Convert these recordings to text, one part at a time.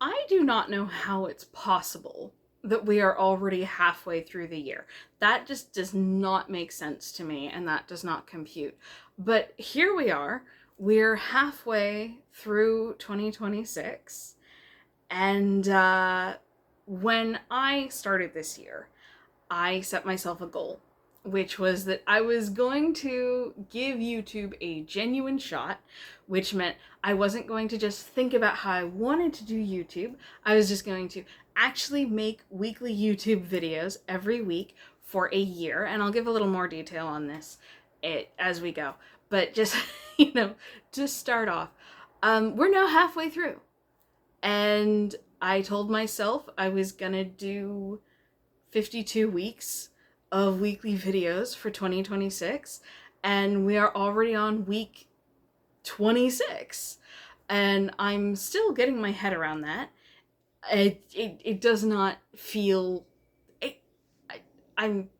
I do not know how it's possible that we are already halfway through the year. That just does not make sense to me, and that does not compute. But here we are. We're halfway through 2026. And when I started this year, I set myself a goal, which was that I was going to give YouTube a genuine shot, which meant I wasn't going to just think about how I wanted to do YouTube. I was just going to actually make weekly YouTube videos every week for a year. And I'll give a little more detail on this as we go. But just, to start off, we're now halfway through. And I told myself I was gonna do 52 weeks of weekly videos for 2026, and we are already on week 26, and I'm still getting my head around that. It does not feel I'm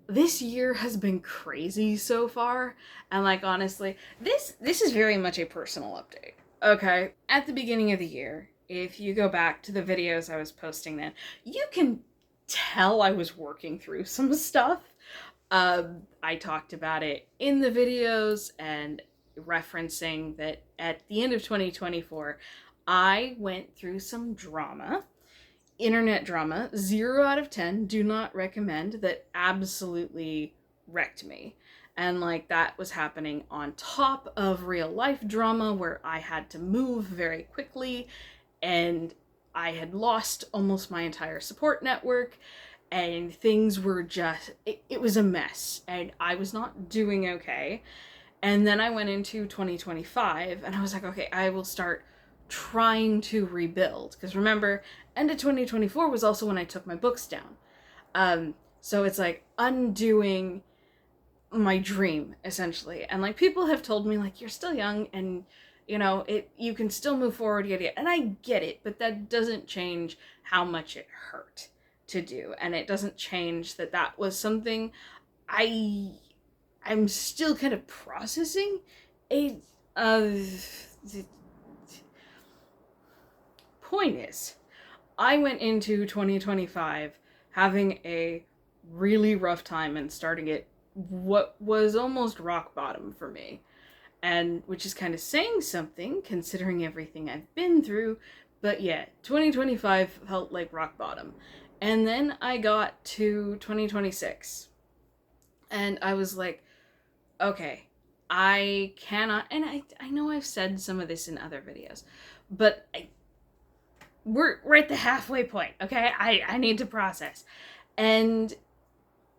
this year has been crazy so far, and honestly, this is very much a personal update. Okay, at the beginning of the year, if you go back to the videos I was posting then, you can tell I was working through some stuff. I talked about it in the videos and referencing that at the end of 2024, I went through some drama, internet drama, 0 out of 10, do not recommend, that absolutely wrecked me. And that was happening on top of real life drama where I had to move very quickly, and I had lost almost my entire support network, and things were just, it was a mess, and I was not doing okay. And then I went into 2025 and I was like, okay, I will start trying to rebuild. Because remember, end of 2024 was also when I took my books down. So it's undoing my dream, essentially. And people have told me, you're still young and you can still move forward, yada. And I get it, but that doesn't change how much it hurt to do. And it doesn't change that was something I'm still kind of processing. The point is, I went into 2025 having a really rough time and starting at what was almost rock bottom for me. And which is kind of saying something considering everything I've been through. But yeah, 2025 felt like rock bottom. And then I got to 2026 and I was like, okay, I cannot, and I know I've said some of this in other videos, but we're at the halfway point, okay? I need to process. And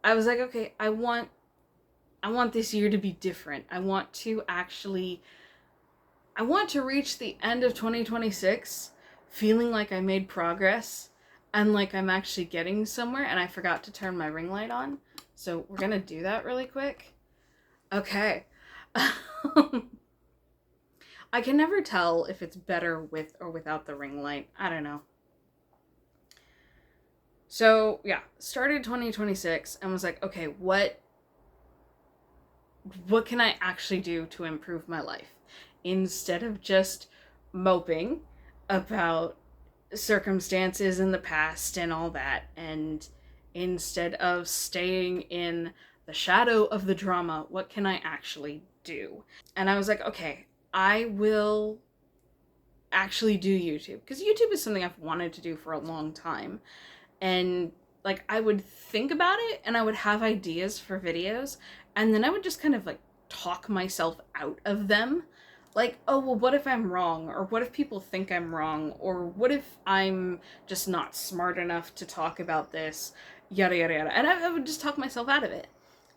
I was like, okay, I want this year to be different. I want to reach the end of 2026 feeling like I made progress and like I'm actually getting somewhere. And I forgot to turn my ring light on, so we're gonna do that really quick. Okay. I can never tell if it's better with or without the ring light. I don't know. So yeah, started 2026 and was like, okay, what can I actually do to improve my life? Instead of just moping about circumstances in the past and all that, and instead of staying in the shadow of the drama, what can I actually do? And I was like, okay, I will actually do YouTube, because YouTube is something I've wanted to do for a long time. And I would think about it and I would have ideas for videos, and then I would just kind of talk myself out of them. Oh, well, what if I'm wrong? Or what if people think I'm wrong? Or what if I'm just not smart enough to talk about this? Yada, yada, yada. And I would just talk myself out of it.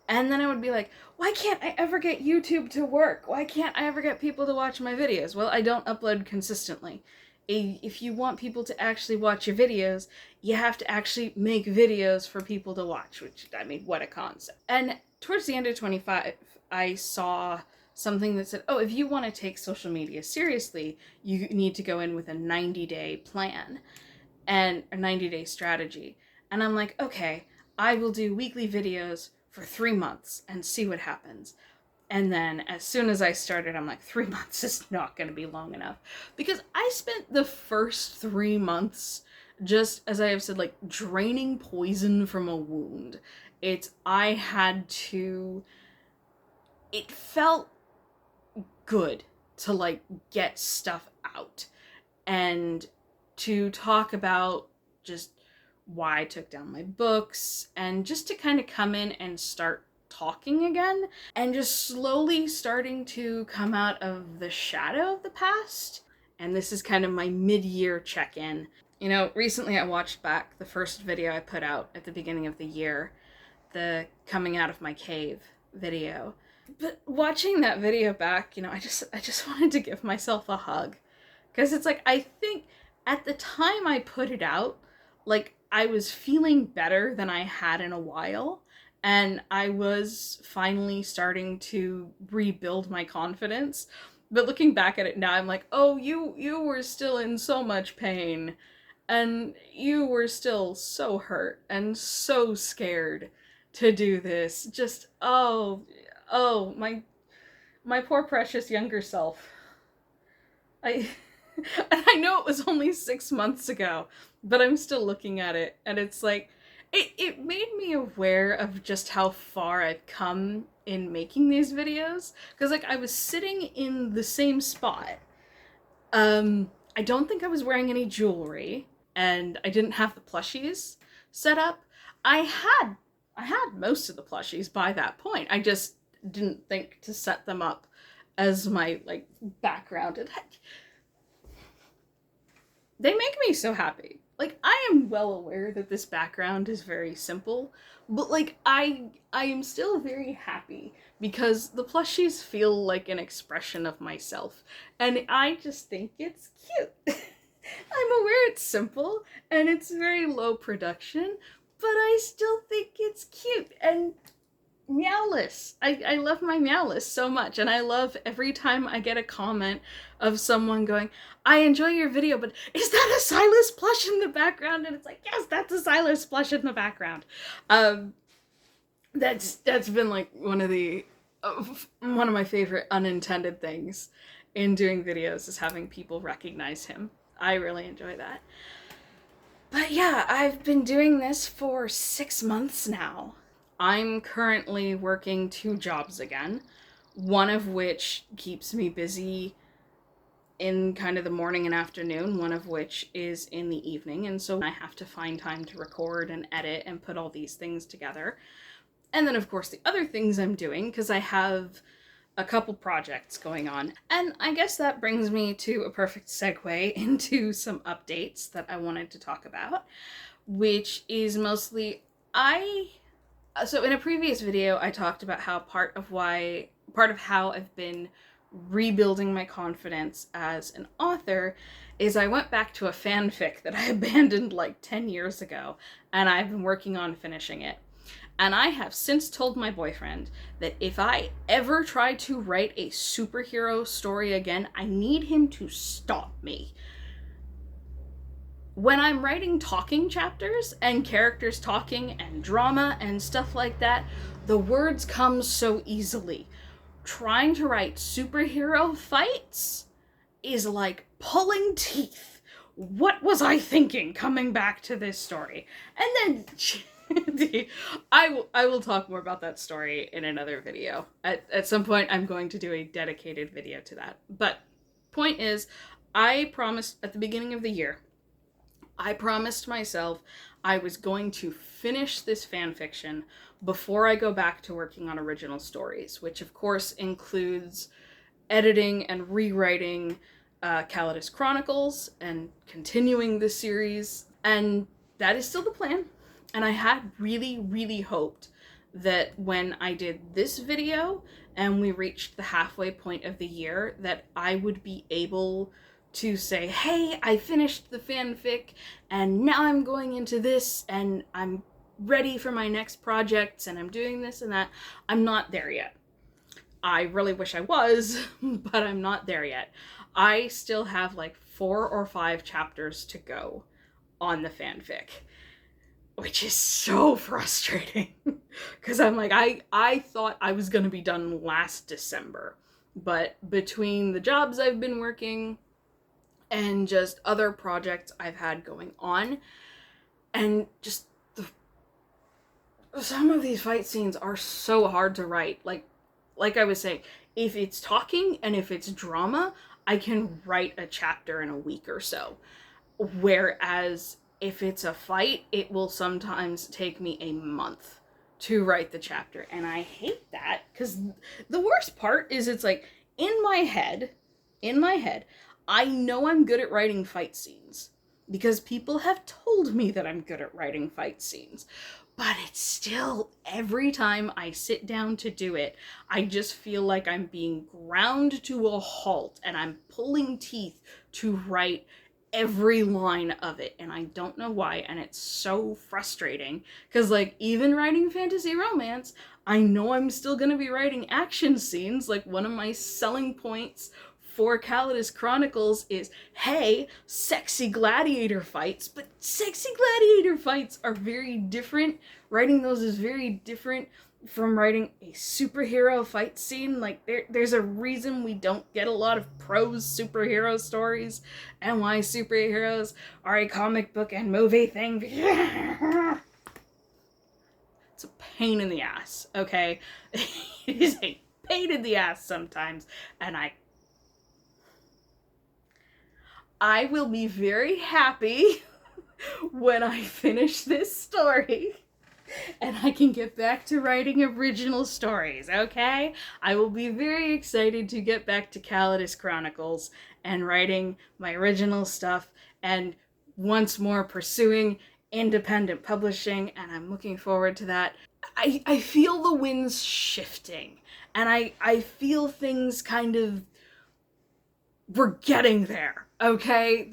And then I would be like, why can't I ever get YouTube to work? Why can't I ever get people to watch my videos? Well, I don't upload consistently. If you want people to actually watch your videos, you have to actually make videos for people to watch, which, I mean, what a concept. And towards the end of 25, I saw something that said, oh, if you want to take social media seriously, you need to go in with a 90-day plan and a 90-day strategy. And I'm like, okay, I will do weekly videos for 3 months and see what happens. And then as soon as I started, I'm like, 3 months is not going to be long enough. Because I spent the first 3 months, just as I have said, like draining poison from a wound. I had to, it felt good to like get stuff out and to talk about just why I took down my books and just to kind of come in and start talking again and just slowly starting to come out of the shadow of the past. And this is kind of my mid-year check-in. You know, recently I watched back the first video I put out at the beginning of the year, the coming out of my cave video. But watching that video back, you know, I just wanted to give myself a hug. Because it's like, I think at the time I put it out, like, I was feeling better than I had in a while. And I was finally starting to rebuild my confidence. But looking back at it now, I'm like, oh, you were still in so much pain. And you were still so hurt and so scared to do this. Just, my poor precious younger self. And I know it was only 6 months ago, but I'm still looking at it, and it's like, it made me aware of just how far I've come in making these videos, because like I was sitting in the same spot. I don't think I was wearing any jewelry, and I didn't have the plushies set up. I had most of the plushies by that point. I just didn't think to set them up as my like background. And they make me so happy. Like, I am well aware that this background is very simple, but like I am still very happy because the plushies feel like an expression of myself, and I just think it's cute. I'm aware it's simple and it's very low production, but I still think it's cute. And Meowless. I love my Meowless so much, and I love every time I get a comment of someone going, I enjoy your video, but is that a Silas plush in the background? And it's like, yes, that's a Silas plush in the background. That's been like one of my favorite unintended things in doing videos is having people recognize him. I really enjoy that. But yeah, I've been doing this for 6 months now. I'm currently working 2 jobs again, one of which keeps me busy in kind of the morning and afternoon, one of which is in the evening, and so I have to find time to record and edit and put all these things together. And then of course the other things I'm doing, because I have a couple projects going on. And I guess that brings me to a perfect segue into some updates that I wanted to talk about, which is mostly so in a previous video, I talked about how part of how I've been rebuilding my confidence as an author is I went back to a fanfic that I abandoned like 10 years ago, and I've been working on finishing it. And I have since told my boyfriend that if I ever try to write a superhero story again, I need him to stop me. When I'm writing talking chapters and characters talking and drama and stuff like that, the words come so easily. Trying to write superhero fights is like pulling teeth. What was I thinking coming back to this story? And then I will talk more about that story in another video. At some point I'm going to do a dedicated video to that. But point is, I promised at the beginning of the year, I promised myself I was going to finish this fanfiction before I go back to working on original stories, which of course includes editing and rewriting Calidus Chronicles and continuing this series. And that is still the plan. And I had really, really hoped that when I did this video and we reached the halfway point of the year, that I would be able to say, hey, I finished the fanfic and now I'm going into this and I'm ready for my next projects and I'm doing this and that. I'm not there yet. I really wish I was, but I'm not there yet. I still have like 4 or 5 chapters to go on the fanfic, which is so frustrating because I'm like, I thought I was going to be done last December, but between the jobs I've been working and just other projects I've had going on, and just some of these fight scenes are so hard to write. Like I was saying, if it's talking and if it's drama, I can write a chapter in a week or so. Whereas if it's a fight, it will sometimes take me a month to write the chapter. And I hate that because the worst part is it's like in my head, I know I'm good at writing fight scenes because people have told me that I'm good at writing fight scenes. But it's still, every time I sit down to do it, I just feel like I'm being ground to a halt and I'm pulling teeth to write every line of it, and I don't know why, and it's so frustrating because like even writing fantasy romance, I know I'm still gonna be writing action scenes. Like one of my selling points for Calidus Chronicles is, hey, sexy gladiator fights, but sexy gladiator fights are very different. Writing those is very different from writing a superhero fight scene. Like there's a reason we don't get a lot of prose superhero stories and why superheroes are a comic book and movie thing. It's a pain in the ass, okay? It is a pain in the ass sometimes, and I will be very happy when I finish this story and I can get back to writing original stories, okay? I will be very excited to get back to Calidus Chronicles and writing my original stuff and once more pursuing independent publishing, and I'm looking forward to that. I feel the winds shifting, and I feel things kind of, we're getting there, okay?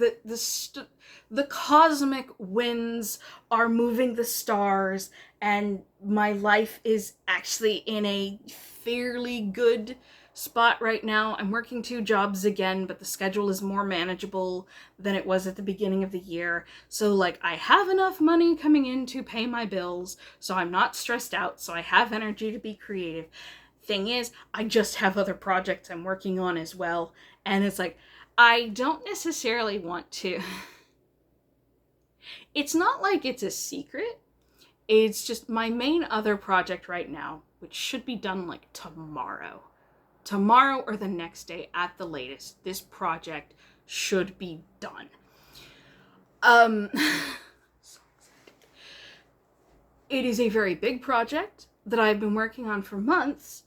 The cosmic winds are moving the stars, and my life is actually in a fairly good spot right now. I'm working 2 jobs again, but the schedule is more manageable than it was at the beginning of the year. So like I have enough money coming in to pay my bills, so I'm not stressed out, so I have energy to be creative. Thing is, I just have other projects I'm working on as well, and it's like I don't necessarily want to. It's not like it's a secret. It's just my main other project right now, which should be done like tomorrow or the next day at the latest. This project should be done. So excited. It is a very big project that I've been working on for months.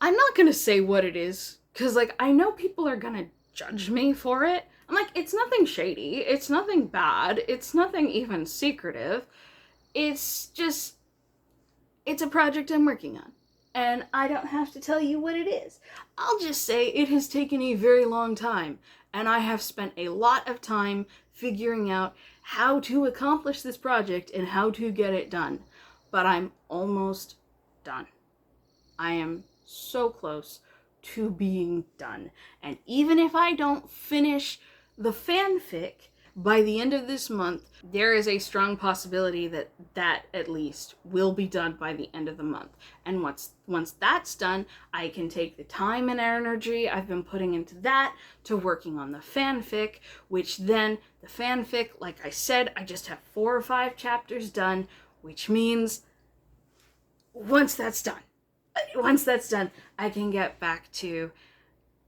I'm not gonna say what it is, because like I know people are gonna judge me for it. I'm like, it's nothing shady, it's nothing bad, it's nothing even secretive. It's just, it's a project I'm working on, and I don't have to tell you what it is. I'll just say it has taken a very long time, and I have spent a lot of time figuring out how to accomplish this project and how to get it done. But I'm almost done. I am so close to being done. And even if I don't finish the fanfic by the end of this month, there is a strong possibility that at least will be done by the end of the month. And once that's done, I can take the time and energy I've been putting into that to working on the fanfic, which then the fanfic, like I said, I just have 4 or 5 chapters done, which means once that's done, I can get back to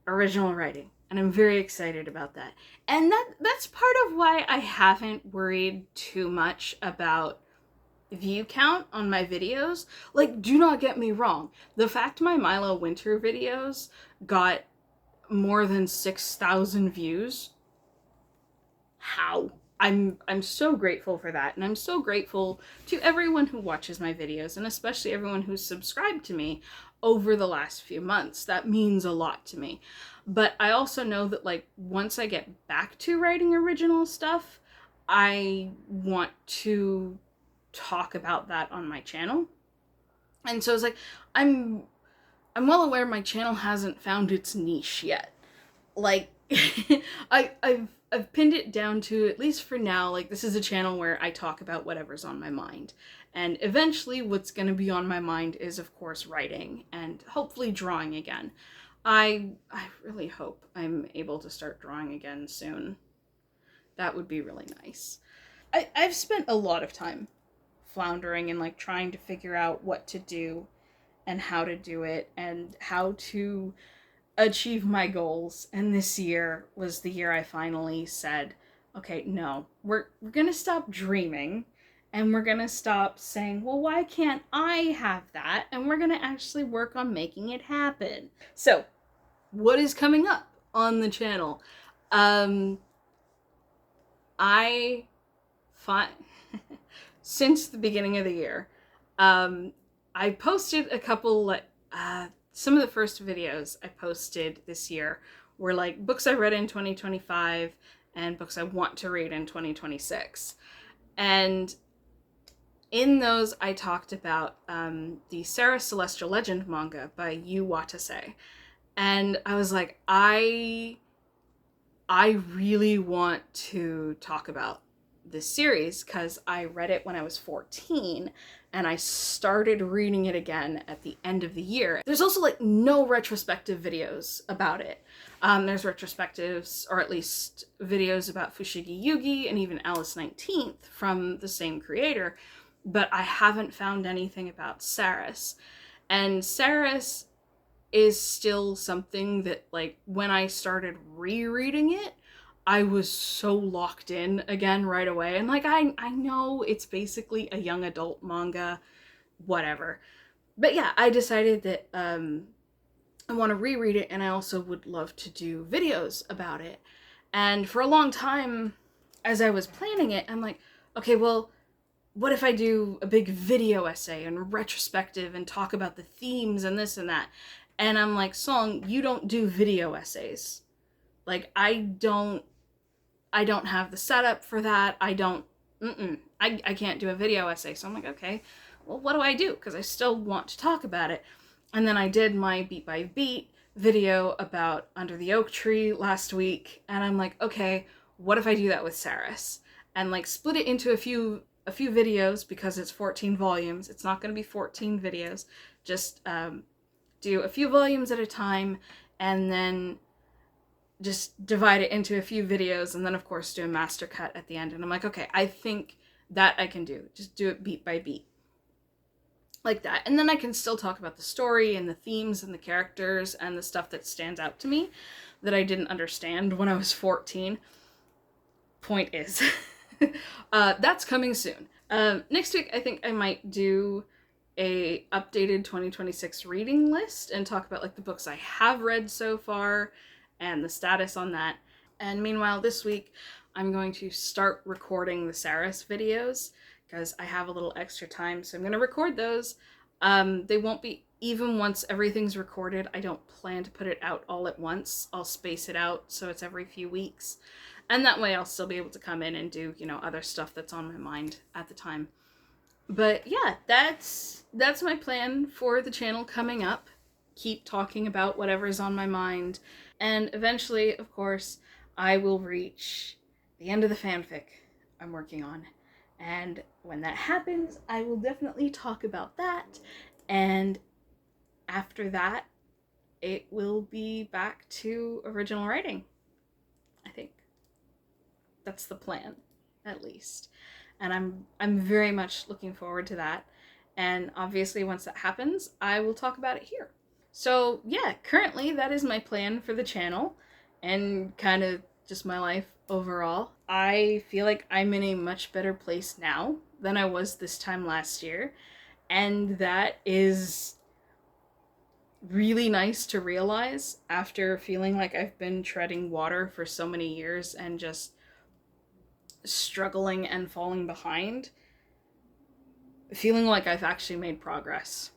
original writing. And I'm very excited about that. And that's part of why I haven't worried too much about view count on my videos. Like, do not get me wrong. The fact my Milo Winter videos got more than 6,000 views, how? I'm so grateful for that, and I'm so grateful to everyone who watches my videos, and especially everyone who's subscribed to me over the last few months. That means a lot to me. But I also know that like once I get back to writing original stuff, I want to talk about that on my channel. And so it's like I'm well aware my channel hasn't found its niche yet. Like I've I've pinned it down to, at least for now, like, this is a channel where I talk about whatever's on my mind. And eventually what's going to be on my mind is, of course, writing and hopefully drawing again. I really hope I'm able to start drawing again soon. That would be really nice. I've spent a lot of time floundering and like trying to figure out what to do and how to do it and how to achieve my goals. And this year was the year I finally said, okay, no, we're gonna stop dreaming and we're gonna stop saying, well, why can't I have that? And we're gonna actually work on making it happen. So what is coming up on the channel? I find since the beginning of the year, I posted a couple, some of the first videos I posted this year were like books I read in 2025 and books I want to read in 2026. And in those, I talked about the Sarah Celestial Legend manga by Yu Watase. And I was like, I really want to talk about this series because I read it when I was 14 and I started reading it again at the end of the year. There's also like no retrospective videos about it. There's retrospectives, or at least videos about Fushigi Yugi and even Alice 19th from the same creator, but I haven't found anything about Saris. And Saris is still something that, like, when I started rereading it, I was so locked in again right away. And like, I know it's basically a young adult manga, whatever. But yeah, I decided that I want to reread it, and I also would love to do videos about it. And for a long time, as I was planning it, I'm like, okay, well, what if I do a big video essay and retrospective and talk about the themes and this and that? And I'm like, Song, you don't do video essays. Like, I don't have the setup for that. I can't do a video essay. So I'm like, okay, well, what do I do? Because I still want to talk about it. And then I did my beat by beat video about Under the Oak Tree last week. And I'm like, okay, what if I do that with Saris? And like split it into a few videos, because it's 14 volumes. It's not going to be 14 videos. Just do a few volumes at a time, and then just divide it into a few videos, and then of course do a master cut at the end. And I'm like, okay, I think that I can do. Just do it beat by beat. Like that. And then I can still talk about the story and the themes and the characters and the stuff that stands out to me that I didn't understand when I was 14. Point is, that's coming soon. Next week, I think I might do a updated 2026 reading list and talk about like the books I have read so far and the status on that. And meanwhile, this week, I'm going to start recording the Saris videos because I have a little extra time, so I'm going to record those. They won't be even once everything's recorded. I don't plan to put it out all at once. I'll space it out so it's every few weeks. And that way I'll still be able to come in and do, you know, other stuff that's on my mind at the time. But yeah, that's my plan for the channel coming up. Keep talking about whatever's on my mind. And eventually, of course, I will reach the end of the fanfic I'm working on. And when that happens, I will definitely talk about that. And after that, it will be back to original writing, I think. That's the plan, at least. And I'm very much looking forward to that. And obviously, once that happens, I will talk about it here. So yeah, currently that is my plan for the channel and kind of just my life overall. I feel like I'm in a much better place now than I was this time last year. And that is really nice to realize after feeling like I've been treading water for so many years and just struggling and falling behind. Feeling like I've actually made progress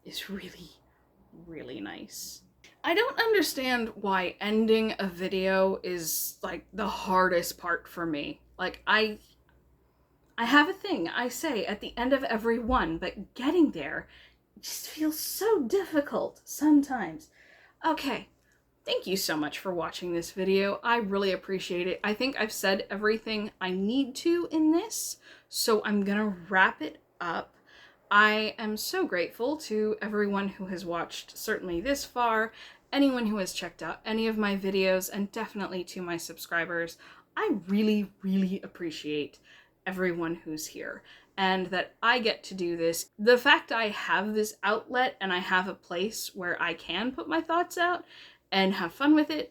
is really, really nice. I don't understand why ending a video is like the hardest part for me. Like I have a thing I say at the end of every one, but getting there just feels so difficult sometimes. Okay, Thank you so much for watching this video. I really appreciate it. I think I've said everything I need to in this, so I'm gonna wrap it up. I am so grateful to everyone who has watched certainly this far, anyone who has checked out any of my videos, and definitely to my subscribers. I really, really appreciate everyone who's here and that I get to do this. The fact I have this outlet and I have a place where I can put my thoughts out and have fun with it,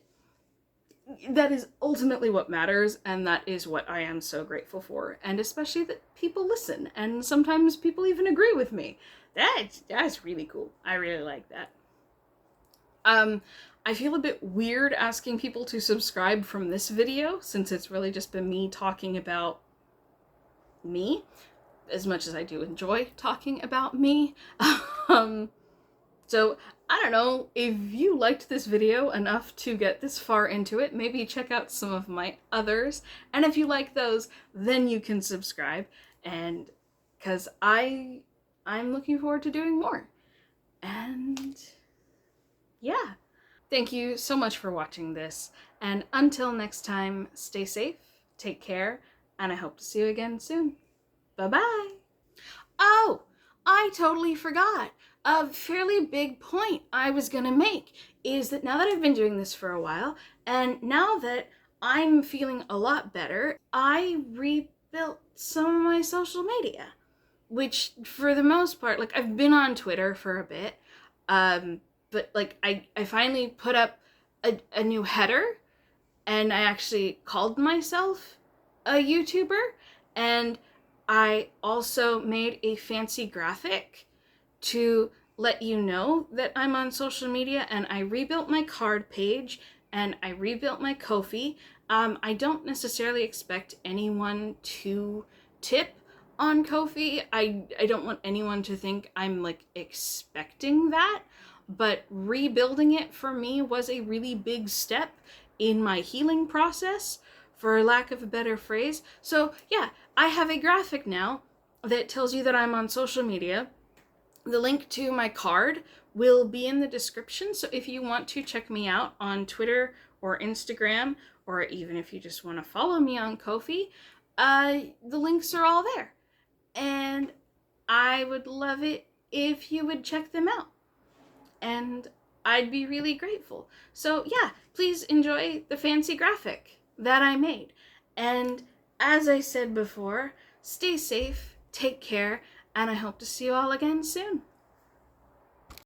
that is ultimately what matters, and that is what I am so grateful for. And especially that people listen, and sometimes people even agree with me. That's really cool. I really like that. I feel a bit weird asking people to subscribe from this video, since it's really just been me talking about me, as much as I do enjoy talking about me. So I don't know, if you liked this video enough to get this far into it, maybe check out some of my others. And if you like those, then you can subscribe. And because I'm looking forward to doing more. And yeah, thank you so much for watching this. And until next time, stay safe, take care, and I hope to see you again soon. Bye-bye. Oh, I totally forgot. A fairly big point I was gonna make is that now that I've been doing this for a while, and now that I'm feeling a lot better, I rebuilt some of my social media. Which, for the most part, like, I've been on Twitter for a bit, but, like, I finally put up a new header, and I actually called myself a YouTuber, and I also made a fancy graphic to let you know that I'm on social media, and I rebuilt my card page, and I rebuilt my Ko-fi. I don't necessarily expect anyone to tip on Ko-fi. I don't want anyone to think I'm like expecting that, but rebuilding it for me was a really big step in my healing process, for lack of a better phrase. So yeah, I have a graphic now that tells you that I'm on social media. The link to my card will be in the description, so if you want to check me out on Twitter or Instagram, or even if you just want to follow me on Ko-fi, the links are all there. And I would love it if you would check them out. And I'd be really grateful. So yeah, please enjoy the fancy graphic that I made. And as I said before, stay safe, take care, and I hope to see you all again soon.